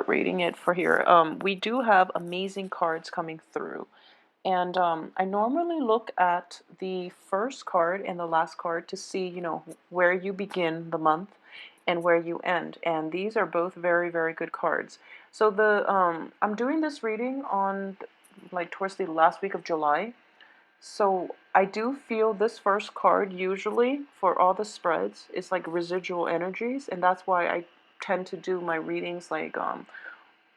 reading it for here. We do have amazing cards coming through. And I normally look at the first card and the last card to see, where you begin the month and where you end. And these are both very, very good cards. So I'm doing this reading on like towards the last week of July. So I do feel this first card usually for all the spreads is like residual energies, and that's why I tend to do my readings like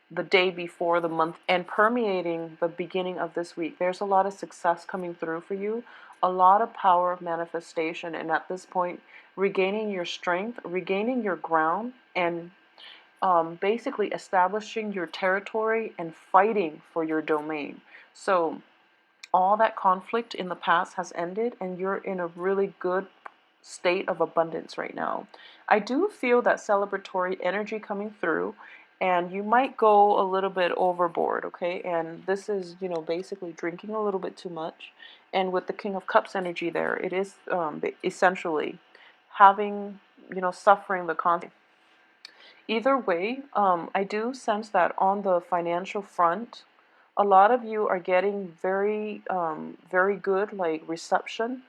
the day before the month and permeating the beginning of this week. There's a lot of success coming through for you, a lot of power of manifestation, and at this point, regaining your strength, regaining your ground, and basically establishing your territory and fighting for your domain. So all that conflict in the past has ended, and you're in a really good state of abundance right now. I do feel that celebratory energy coming through, and you might go a little bit overboard, okay? And this is, basically drinking a little bit too much. And with the King of Cups energy there, it is essentially having, suffering the consequences. Either way, I do sense that on the financial front, a lot of you are getting very, very good like reception.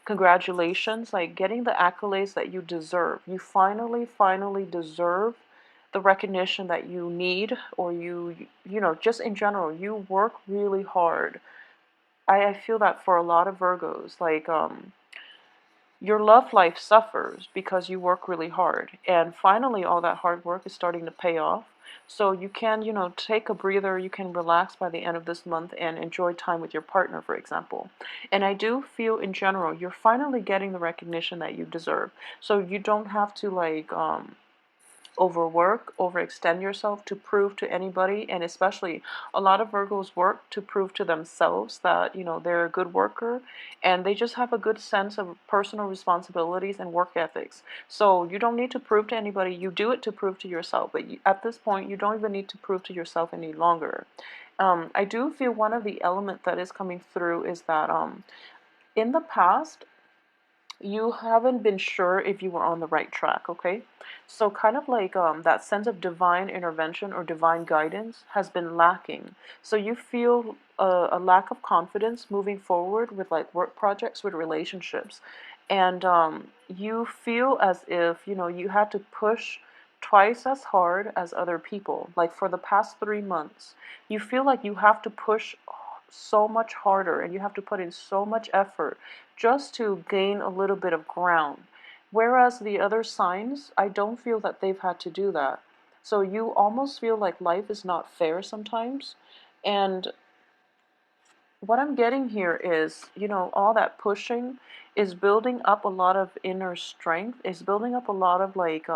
Congratulations, like getting the accolades that you deserve. You finally deserve the recognition that you need, or just in general, you work really hard. I feel that for a lot of Virgos, like your love life suffers because you work really hard. And finally, all that hard work is starting to pay off. So you can, take a breather, you can relax by the end of this month and enjoy time with your partner, for example. And I do feel in general, you're finally getting the recognition that you deserve. So you don't have to like overwork, overextend yourself to prove to anybody, and especially a lot of Virgos work to prove to themselves that, they're a good worker, and they just have a good sense of personal responsibilities and work ethics. So you don't need to prove to anybody, you do it to prove to yourself, but at this point, you don't even need to prove to yourself any longer. I do feel one of the elements that is coming through is that in the past, you haven't been sure if you were on the right track, okay? So kind of like that sense of divine intervention or divine guidance has been lacking. So you feel a lack of confidence moving forward with like work projects, with relationships. And you feel as if, you had to push twice as hard as other people. Like for the past 3 months, you feel like you have to push so much harder and you have to put in so much effort just to gain a little bit of ground. Whereas the other signs, I don't feel that they've had to do that. So you almost feel like life is not fair sometimes. And what I'm getting here is, all that pushing is building up a lot of inner strength, is building up a lot of like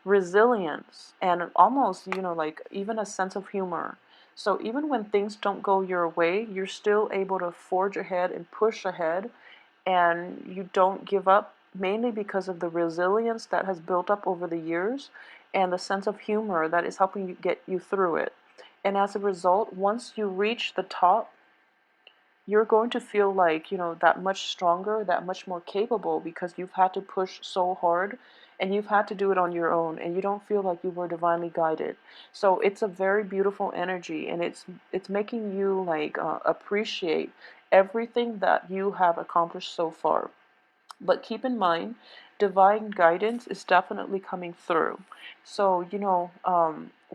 resilience and almost, like even a sense of humor. So even when things don't go your way, you're still able to forge ahead and push ahead, and you don't give up, mainly because of the resilience that has built up over the years and the sense of humor that is helping you get you through it. And as a result, once you reach the top, you're going to feel like, that much stronger, that much more capable, because you've had to push so hard and you've had to do it on your own, and you don't feel like you were divinely guided. So it's a very beautiful energy, and it's making you like appreciate everything that you have accomplished so far. But keep in mind, divine guidance is definitely coming through. So,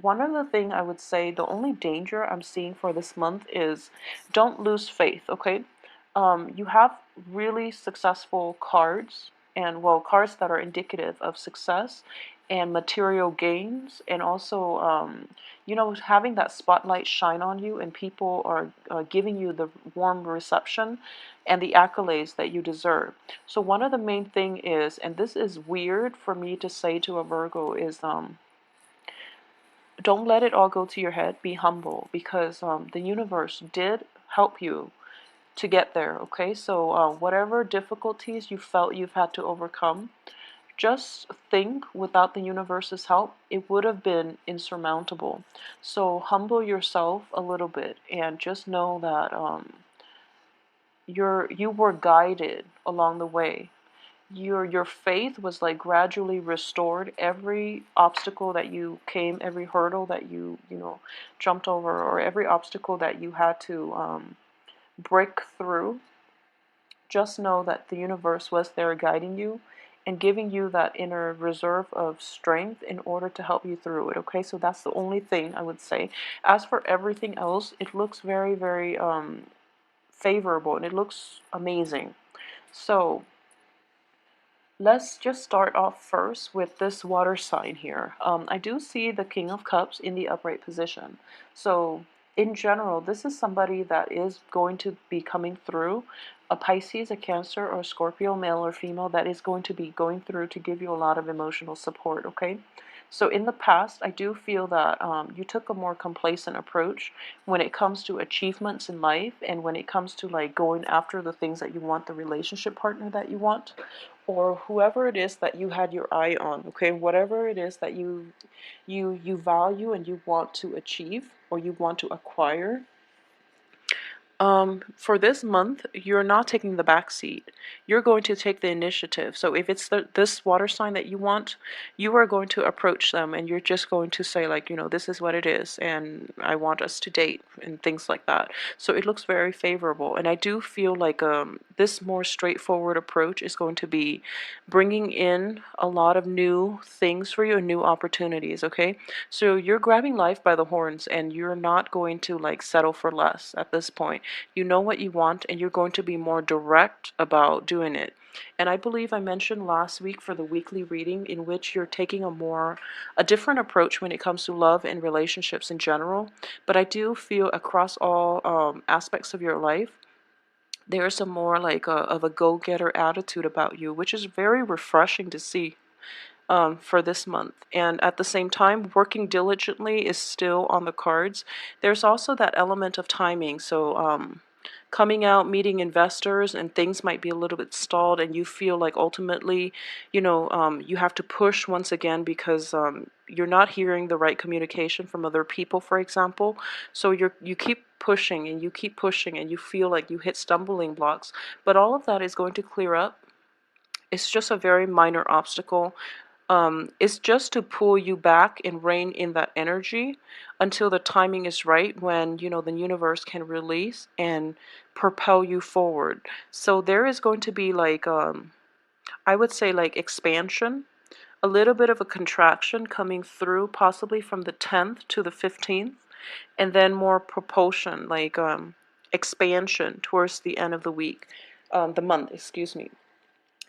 one other thing I would say, the only danger I'm seeing for this month is don't lose faith, okay? You have really successful cards, and well, cards that are indicative of success and material gains, and also, having that spotlight shine on you, and people are giving you the warm reception and the accolades that you deserve. So one of the main thing is, and this is weird for me to say to a Virgo, is don't let it all go to your head. Be humble, because the universe did help you to get there. Okay, so whatever difficulties you felt you've had to overcome, just think without the universe's help, it would have been insurmountable. So humble yourself a little bit and just know that you were guided along the way. your faith was like gradually restored. Every obstacle that you came, every hurdle that you know jumped over, or every obstacle that you had to break through, just know that the universe was there guiding you and giving you that inner reserve of strength in order to help you through it. Okay, so that's the only thing I would say. As for everything else, it looks very, very favorable, and it looks amazing. So let's just start off first with this water sign here. I do see the King of Cups in the upright position. So in general, this is somebody that is going to be coming through. A Pisces, a Cancer, or a Scorpio, male or female, that is going to be going through to give you a lot of emotional support, okay? So in the past, I do feel that you took a more complacent approach when it comes to achievements in life, and when it comes to like going after the things that you want, the relationship partner that you want, or whoever it is that you had your eye on, okay? Whatever it is that you value and you want to achieve or you want to acquire, for this month, you're not taking the back seat. You're going to take the initiative. So if it's this water sign that you want, you are going to approach them, and you're just going to say like, you know, this is what it is, and I want us to date and things like that. So it looks very favorable, and I do feel like this more straightforward approach is going to be bringing in a lot of new things for you and new opportunities. Okay, so you're grabbing life by the horns, and you're not going to like settle for less at this point. You know what you want, and you're going to be more direct about doing it. And I believe I mentioned last week for the weekly reading, in which you're taking a different approach when it comes to love and relationships in general. But I do feel across all aspects of your life, there's a more like of a go-getter attitude about you, which is very refreshing to see for this month. And at the same time, working diligently is still on the cards. There's also that element of timing. So coming out, meeting investors, and things might be a little bit stalled, and you feel like ultimately, you know, you have to push once again because you're not hearing the right communication from other people, for example. So you keep pushing and you keep pushing, and you feel like you hit stumbling blocks. But all of that is going to clear up. It's just a very minor obstacle. It's just to pull you back and rein in that energy until the timing is right, when you know the universe can release and propel you forward. So there is going to be like I would say like expansion, a little bit of a contraction coming through, possibly from the 10th to the 15th, and then more propulsion, like expansion towards the end of the week, the month, excuse me.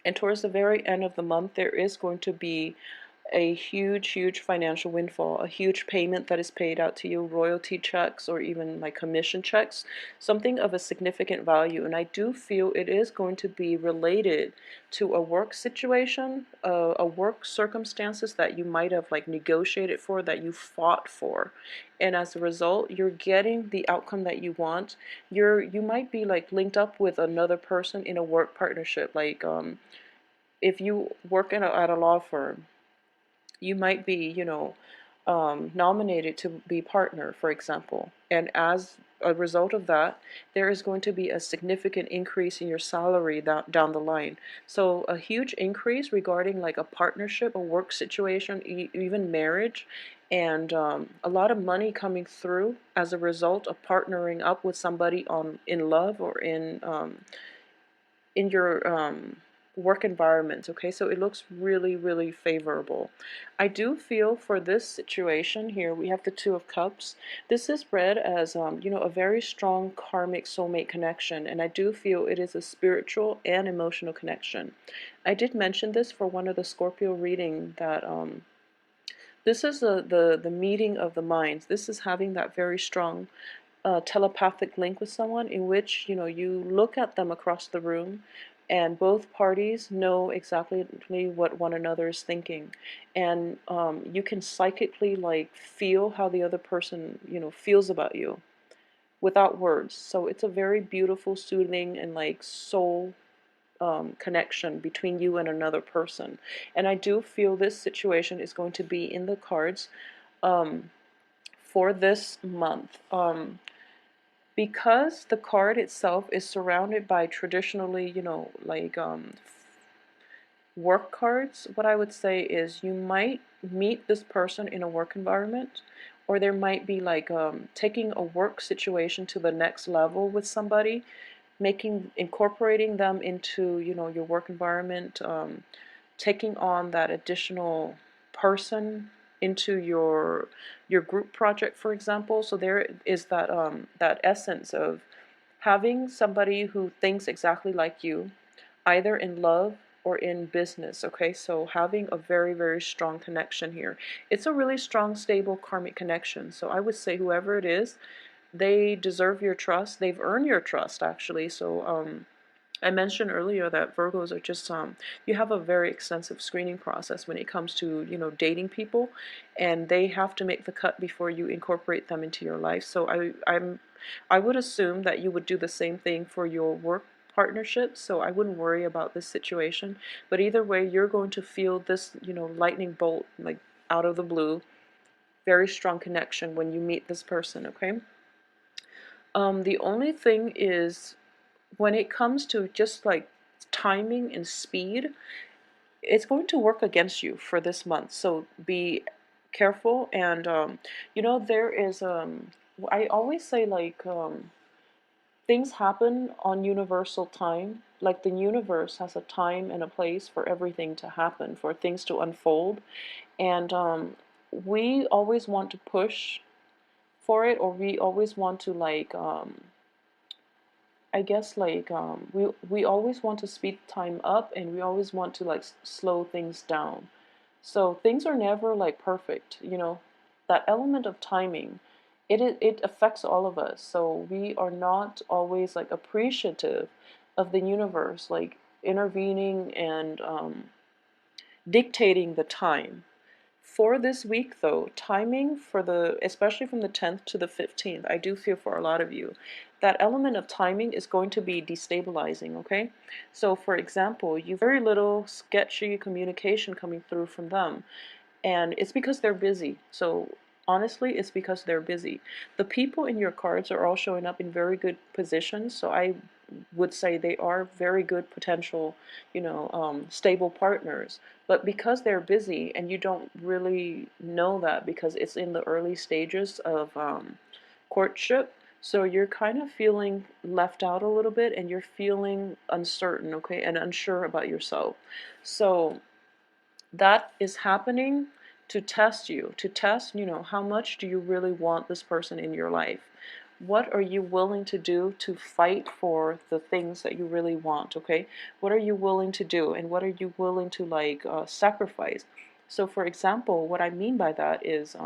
And towards the very end of the month, there is going to be a huge, huge financial windfall, a huge payment that is paid out to you, royalty checks or even like commission checks, something of a significant value. And I do feel it is going to be related to a work situation, a work circumstances that you might have like negotiated for, that you fought for. And as a result, you're getting the outcome that you want. You might be like linked up with another person in a work partnership, like if you work at a law firm, you might be, you know, nominated to be partner, for example. And as a result of that, there is going to be a significant increase in your salary down the line. So a huge increase regarding like a partnership, a work situation, even marriage, and a lot of money coming through as a result of partnering up with somebody in love or in your work environment. Okay, so it looks really, really favorable. I do feel for this situation here, we have the Two of Cups. This is read as you know, a very strong karmic soulmate connection, and I do feel it is a spiritual and emotional connection. I did mention this for one of the Scorpio reading, that this is the meeting of the minds. This is having that very strong telepathic link with someone, in which, you know, you look at them across the room, and both parties know exactly what one another is thinking, and you can psychically like feel how the other person, you know, feels about you without words. So it's a very beautiful, soothing, and like soul connection between you and another person. And I do feel this situation is going to be in the cards um, for this month. Because the card itself is surrounded by traditionally, you know, like work cards, what I would say is you might meet this person in a work environment, or there might be like taking a work situation to the next level with somebody, incorporating them into, you know, your work environment, taking on that additional person into your group project, for example. So there is that that essence of having somebody who thinks exactly like you, either in love or in business. Okay, so having a very, very strong connection here. It's a really strong, stable karmic connection. So I would say whoever it is, they deserve your trust. They've earned your trust, actually. So I mentioned earlier that Virgos are just you have a very extensive screening process when it comes to, you know, dating people, and they have to make the cut before you incorporate them into your life. So I would assume that you would do the same thing for your work partnership, so I wouldn't worry about this situation. But either way, you're going to feel this, you know, lightning bolt like out of the blue, very strong connection when you meet this person, okay? The only thing is, when it comes to just like timing and speed, it's going to work against you for this month. So be careful. And you know, there is I always say like things happen on universal time. Like the universe has a time and a place for everything to happen, for things to unfold. And we always want to push for it, or we always want to like I guess like we always want to speed time up, and we always want to like slow things down. So things are never like perfect, you know. That element of timing, it affects all of us. So we are not always like appreciative of the universe like intervening and dictating the time. For this week, though, timing for the, especially from the 10th to the 15th, I do feel for a lot of you, that element of timing is going to be destabilizing, okay? So, for example, you very little sketchy communication coming through from them, and it's because they're busy. So, honestly, it's because they're busy. The people in your cards are all showing up in very good positions, so I would say they are very good potential, you know, stable partners. But because they're busy and you don't really know that because it's in the early stages of courtship, so you're kind of feeling left out a little bit, and you're feeling uncertain, okay, and unsure about yourself. So that is happening to test you, to test, you know, how much do you really want this person in your life? What are you willing to do to fight for the things that you really want, okay? What are you willing to do, and what are you willing to like sacrifice? So for example, what I mean by that is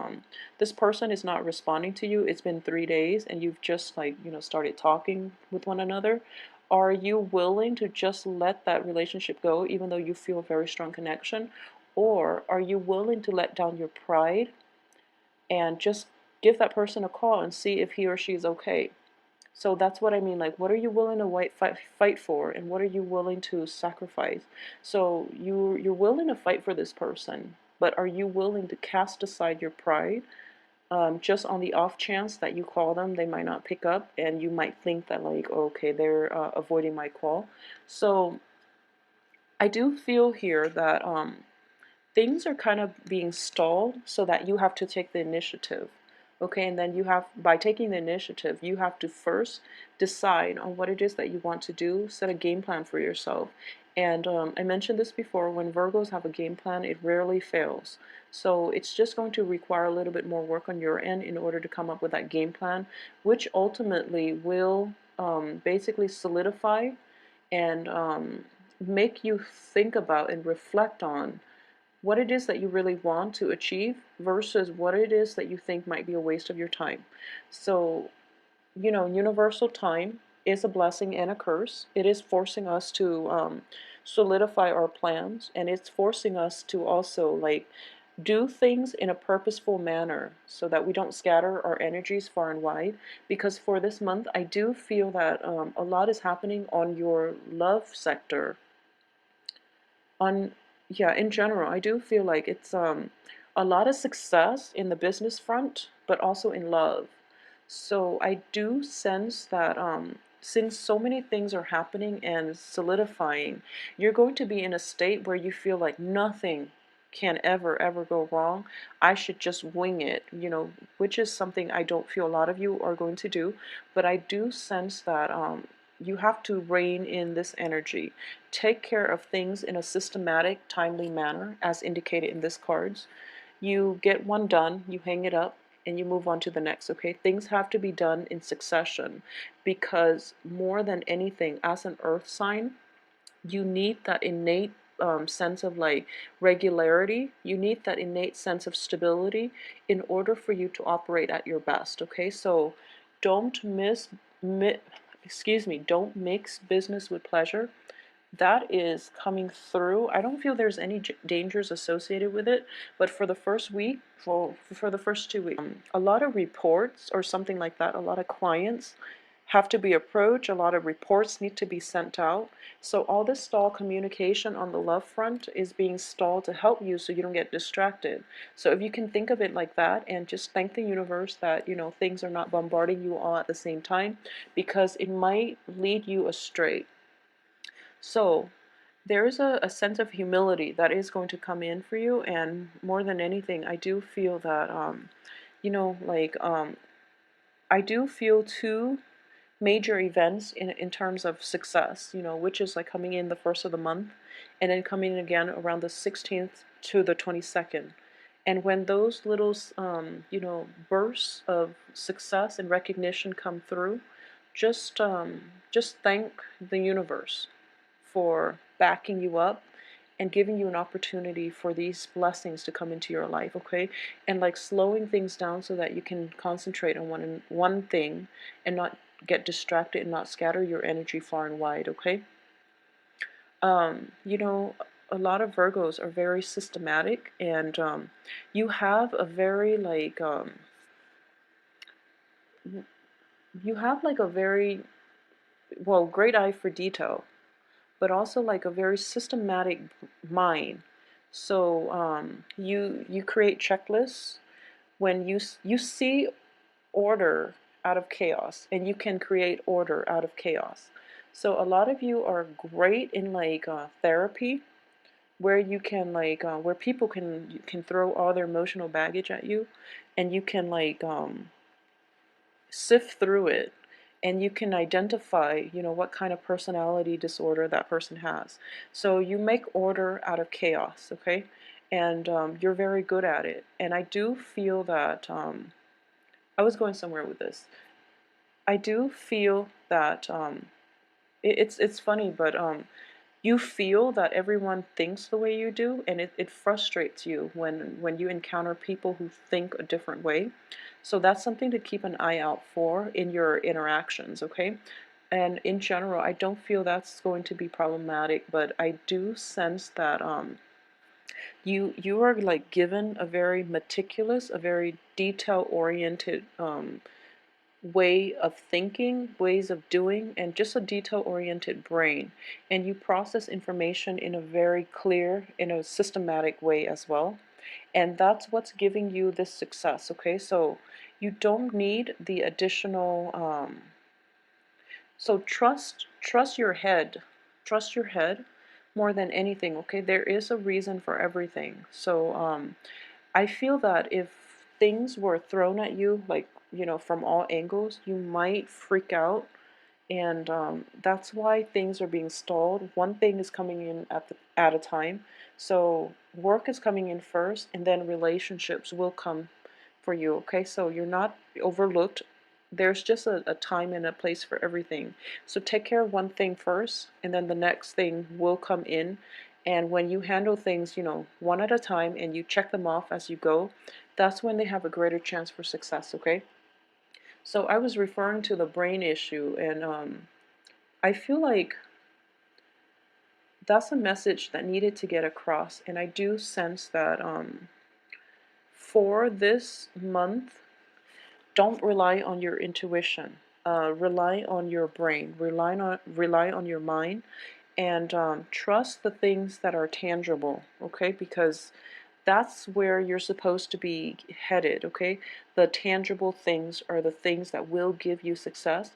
this person is not responding to you. It's been 3 days and you've just like, you know, started talking with one another. Are you willing to just let that relationship go even though you feel a very strong connection? Or are you willing to let down your pride and just give that person a call and see if he or she is okay? So that's what I mean. Like, what are you willing to fight for, and what are you willing to sacrifice? So you're willing to fight for this person, but are you willing to cast aside your pride, just on the off chance that you call them, they might not pick up, and you might think that like, okay, they're avoiding my call. So I do feel here that things are kind of being stalled so that you have to take the initiative. Okay, and then you have, by taking the initiative, you have to first decide on what it is that you want to do, set a game plan for yourself. And I mentioned this before, when Virgos have a game plan, it rarely fails. So it's just going to require a little bit more work on your end in order to come up with that game plan, which ultimately will basically solidify and make you think about and reflect on what it is that you really want to achieve versus what it is that you think might be a waste of your time. So, you know, universal time is a blessing and a curse. It is forcing us to solidify our plans, and it's forcing us to also like do things in a purposeful manner so that we don't scatter our energies far and wide. Because for this month, I do feel that a lot is happening on your love sector, on, yeah, in general. I do feel like it's a lot of success in the business front, but also in love. So I do sense that since so many things are happening and solidifying, you're going to be in a state where you feel like nothing can ever go wrong. I should just wing it, which is something I don't feel a lot of you are going to do. But I do sense that you have to rein in this energy. Take care of things in a systematic, timely manner, as indicated in this cards. You get one done, you hang it up, and you move on to the next, okay? Things have to be done in succession, because more than anything, as an earth sign, you need that innate sense of like regularity. You need that innate sense of stability in order for you to operate at your best, okay? So don't don't mix business with pleasure. That is coming through. I don't feel there's any dangers associated with it, but for the first week, for the first 2 weeks, a lot of reports or something like that, a lot of clients have to be approached, a lot of reports need to be sent out. So all this stall communication on the love front is being stalled to help you so you don't get distracted. So if you can think of it like that and just thank the universe that, things are not bombarding you all at the same time, because it might lead you astray. So there is a sense of humility that is going to come in for you, and more than anything, I do feel that, I do feel two major events in terms of success, which is like coming in the first of the month and then coming in again around the 16th to the 22nd. And when those little, bursts of success and recognition come through, just thank the universe for backing you up and giving you an opportunity for these blessings to come into your life, okay? And like slowing things down so that you can concentrate on one thing and not get distracted and not scatter your energy far and wide, okay? Um, you know, a lot of Virgos are very systematic, and you have a very you have like a very, well, great eye for detail, but also like a very systematic mind. So you create checklists when you see order out of chaos, and you can create order out of chaos. So a lot of you are great in like therapy, where you can where people can throw all their emotional baggage at you, and you can sift through it, and you can identify what kind of personality disorder that person has. So you make order out of chaos, okay? And you're very good at it. And I do feel that I was going somewhere with this. I do feel that it's funny, but you feel that everyone thinks the way you do, and it frustrates you when you encounter people who think a different way. So that's something to keep an eye out for in your interactions, okay? And in general, I don't feel that's going to be problematic, but I do sense that you are like given a very meticulous, a very detail-oriented way of thinking, ways of doing, and just a detail-oriented brain. And you process information in a very clear, in a systematic way as well. And that's what's giving you this success, okay? So you don't need the additional, so trust your head. Trust your head more than anything, okay? There is a reason for everything. So I feel that if things were thrown at you, like, from all angles, you might freak out. And that's why things are being stalled. One thing is coming in at a time. So work is coming in first, and then relationships will come for you, okay? So you're not overlooked. There's just a time and a place for everything. So take care of one thing first, and then the next thing will come in. And when you handle things, one at a time, and you check them off as you go, that's when they have a greater chance for success, okay? So I was referring to the brain issue, and I feel like that's a message that needed to get across. And I do sense that for this month, don't rely on your intuition. Rely on your brain. Rely on your mind, and trust the things that are tangible. Okay, because that's where you're supposed to be headed. Okay, the tangible things are the things that will give you success.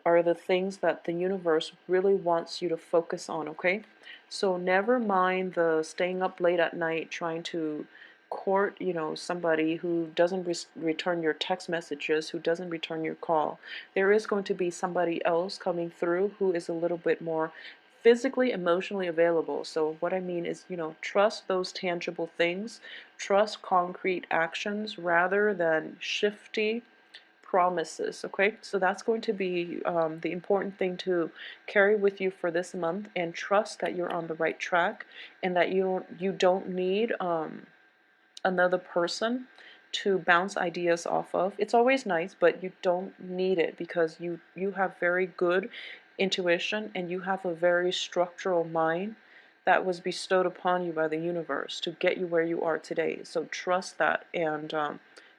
are the things that the universe really wants you to focus on, okay? So never mind the staying up late at night trying to court, somebody who doesn't return your text messages, who doesn't return your call. There is going to be somebody else coming through who is a little bit more physically, emotionally available. So what I mean is, trust those tangible things, trust concrete actions rather than shifty promises. Okay, so that's going to be the important thing to carry with you for this month, and trust that you're on the right track, and that you don't need another person to bounce ideas off of. It's always nice, but you don't need it, because you have very good intuition, and you have a very structural mind that was bestowed upon you by the universe to get you where you are today. So trust that, and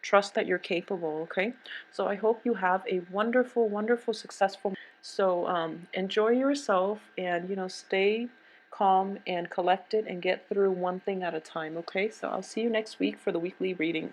trust that you're capable, okay? So I hope you have a wonderful, wonderful, successful. So enjoy yourself, and stay calm and collected, and get through one thing at a time, okay? So I'll see you next week for the weekly reading.